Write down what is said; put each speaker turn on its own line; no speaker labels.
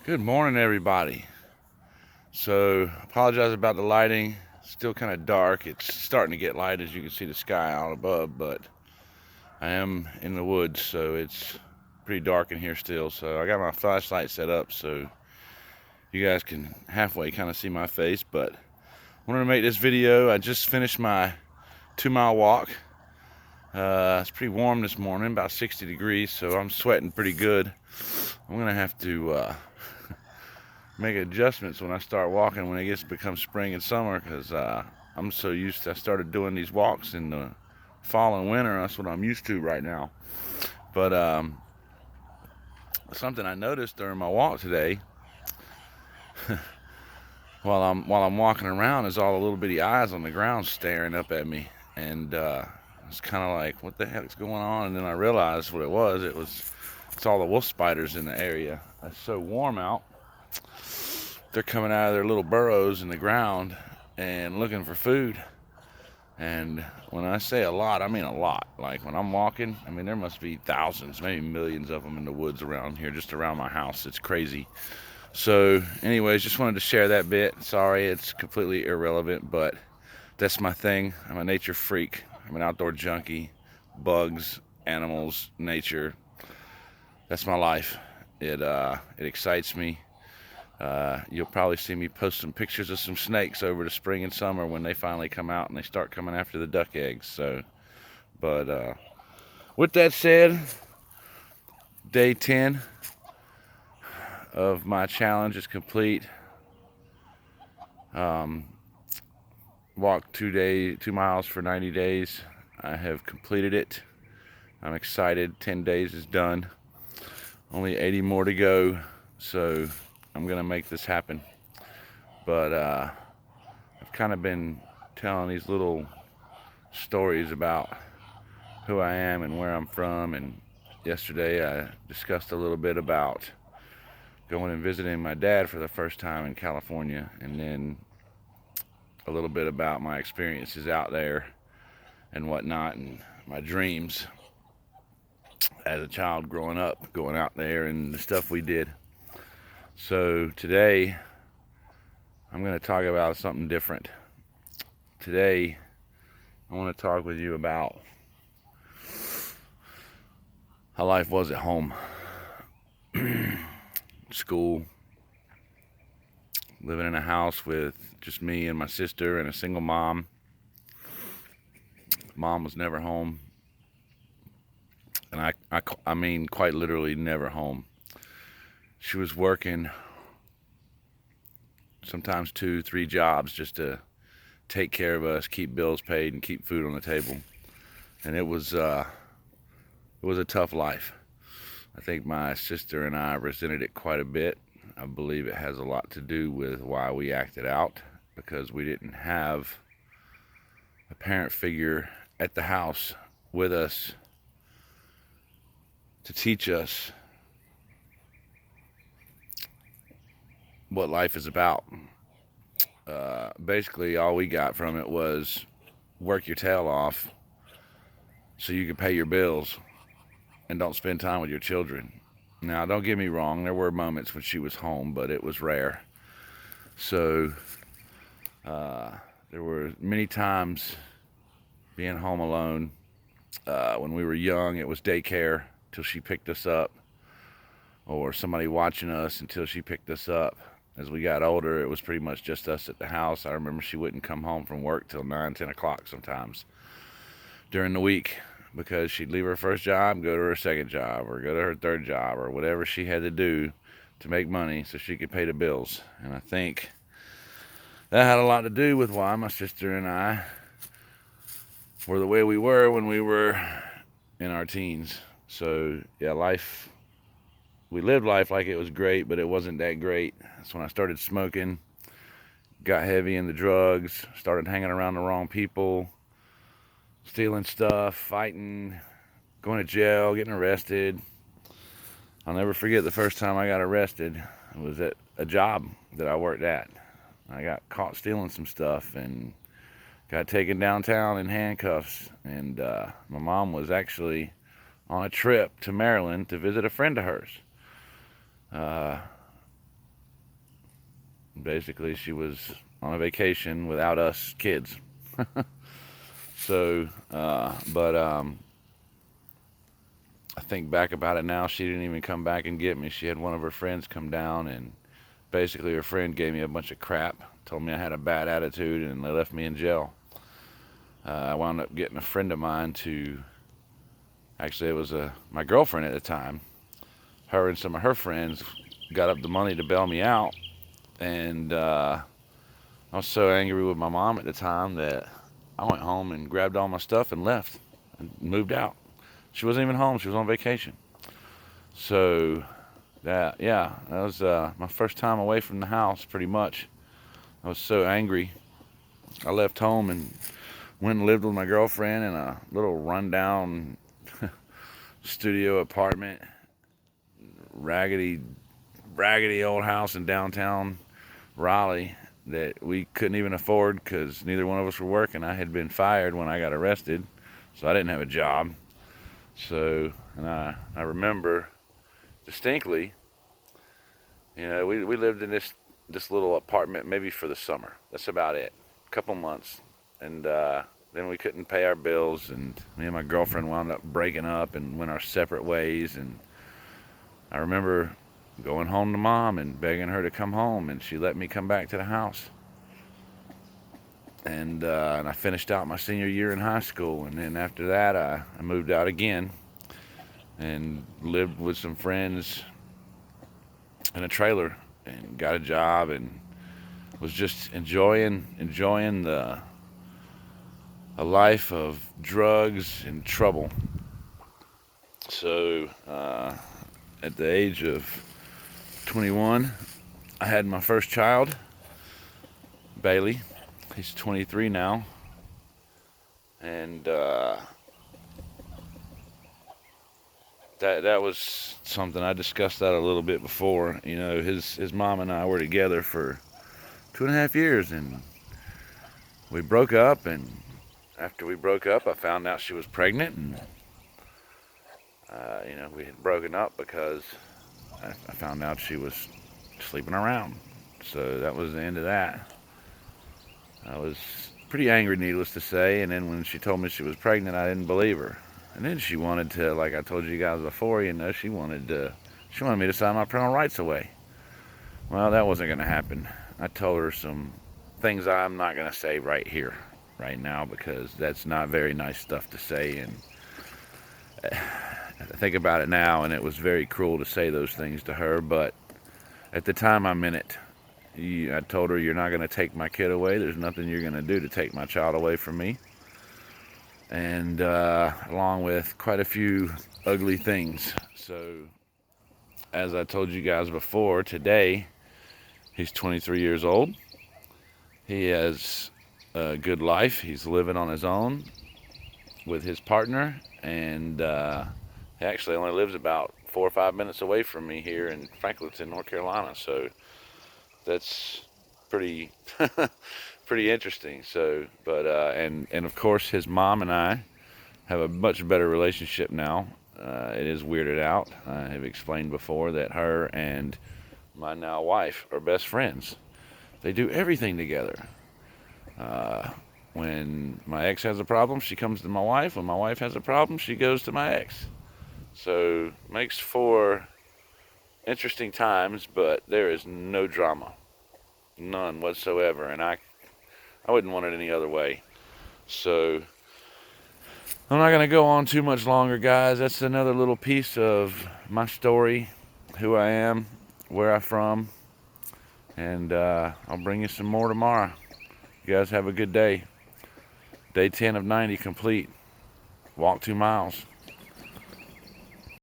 Good morning, everybody. So, apologize about the lighting. Still kind of dark. It's starting to get light as you can see the sky out above, but I am in the woods, so it's pretty dark in here still. So, I got my flashlight set up so you guys can halfway kind of see my face. But I wanted to make this video. I just finished my 2 mile walk. It's pretty warm this morning, about 60 degrees, so I'm sweating pretty good. I'm gonna have to make adjustments when I start walking when it gets to become spring and summer because I'm so used to. I started doing these walks in the fall and winter. That's what I'm used to right now. But something I noticed during my walk today, while I'm walking around, is all the little bitty eyes on the ground staring up at me, and it's kind of like, what the heck's going on? And then I realized what it was. It's all the wolf spiders in the area. It's so warm out. They're coming out of their little burrows in the ground and looking for food. And when I say a lot, I mean a lot. Like when I'm walking, I mean there must be thousands, maybe millions of them in the woods around here, just around my house. It's crazy. So, anyways, just wanted to share that bit. Sorry, it's completely irrelevant, but that's my thing. I'm a nature freak. I'm an outdoor junkie. Bugs, animals, nature. That's my life. It excites me. You'll probably see me post some pictures of some snakes over the spring and summer when they finally come out and they start coming after the duck eggs. So, but with that said, day 10 of my challenge is complete. Um, Walked 2 miles for 90 days. I have completed it. I'm excited. 10 days is done. Only 80 more to go. So I'm gonna make this happen. But I've kind of been telling these little stories about who I am and where I'm from. And yesterday I discussed a little bit about going and visiting my dad for the first time in California, and then a little bit about my experiences out there and whatnot, and my dreams as a child growing up, going out there and the stuff we did. So today I'm going to talk about something different. Today I want to talk with you about how life was at home. School, living in a house with just me and my sister and a single mom. Mom was never home, and I mean quite literally never home. She was working sometimes 2, 3 jobs just to take care of us, keep bills paid, and keep food on the table. And it was a tough life. I think my sister and I resented it quite a bit. I believe it has a lot to do with why we acted out, because we didn't have a parent figure at the house with us to teach us what life is about. Basically, all we got from it was work your tail off so you can pay your bills and don't spend time with your children. Now, don't get me wrong, there were moments when she was home, but it was rare. So, there were many times being home alone. When we were young, it was daycare till she picked us up, or somebody watching us until she picked us up. As we got older, it was pretty much just us at the house. I remember she wouldn't come home from work till 9, 10 o'clock sometimes during the week, because she'd leave her first job, go to her second job, or go to her third job, or whatever she had to do to make money so she could pay the bills. And I think that had a lot to do with why my sister and I were the way we were when we were in our teens. So, yeah, we lived life like it was great, but it wasn't that great. That's when I started smoking, got heavy into drugs, started hanging around the wrong people, stealing stuff, fighting, going to jail, getting arrested. I'll never forget the first time I got arrested. It was at a job that I worked at. I got caught stealing some stuff and got taken downtown in handcuffs. And my mom was actually on a trip to Maryland to visit a friend of hers. Basically, she was on a vacation without us kids. So, but I think back about it now, she didn't even come back and get me. She had one of her friends come down, and basically her friend gave me a bunch of crap, told me I had a bad attitude, and they left me in jail. I wound up getting a friend of mine to, actually it was my girlfriend at the time. Her and some of her friends got up the money to bail me out, and I was so angry with my mom at the time that I went home and grabbed all my stuff and left and moved out. She wasn't even home. She was on vacation. So that was my first time away from the house, pretty much. I was so angry. I left home and went and lived with my girlfriend in a little rundown studio apartment, raggedy old house in downtown Raleigh that we couldn't even afford because neither one of us were working. I had been fired when I got arrested, so I didn't have a job. So, and I remember distinctly, we lived in this little apartment maybe for the summer. That's about it. A couple months. And then we couldn't pay our bills, and me and my girlfriend wound up breaking up and went our separate ways. And I remember going home to Mom and begging her to come home, and she let me come back to the house. And I finished out my senior year in high school, and then after that I moved out again and lived with some friends in a trailer and got a job and was just enjoying a life of drugs and trouble. So at the age of 21, I had my first child, Bailey. He's 23 now, and that was something I discussed that a little bit before. His mom and I were together for 2.5 years, and we broke up. And after we broke up, I found out she was pregnant, and we had broken up because I found out she was sleeping around. So that was the end of that. I was pretty angry, needless to say, and then when she told me she was pregnant, I didn't believe her. And then she wanted to, like I told you guys before, she wanted me to sign my parental rights away. Well, that wasn't going to happen. I told her some things I'm not going to say right here, right now, because that's not very nice stuff to say, and I think about it now, and it was very cruel to say those things to her, but at the time I meant it. I told her, you're not going to take my kid away. There's nothing you're going to do to take my child away from me. And along with quite a few ugly things. So, as I told you guys before, today, he's 23 years old. He has a good life. He's living on his own with his partner. And he actually only lives about 4 or 5 minutes away from me here in Franklinton, North Carolina. So, that's pretty pretty interesting. So, but and of course his mom and I have a much better relationship now. It is weirded out. I have explained before that her and my now wife are best friends. They do everything together. When my ex has a problem, she comes to my wife. When my wife has a problem, she goes to my ex. So makes for interesting times, but there is no drama, none whatsoever, and I wouldn't want it any other way. So I'm not going to go on too much longer, guys. That's another little piece of my story, who I am, where I'm from, and I'll bring you some more tomorrow. You guys have a good day. Day 10 of 90 complete. Walk 2 miles.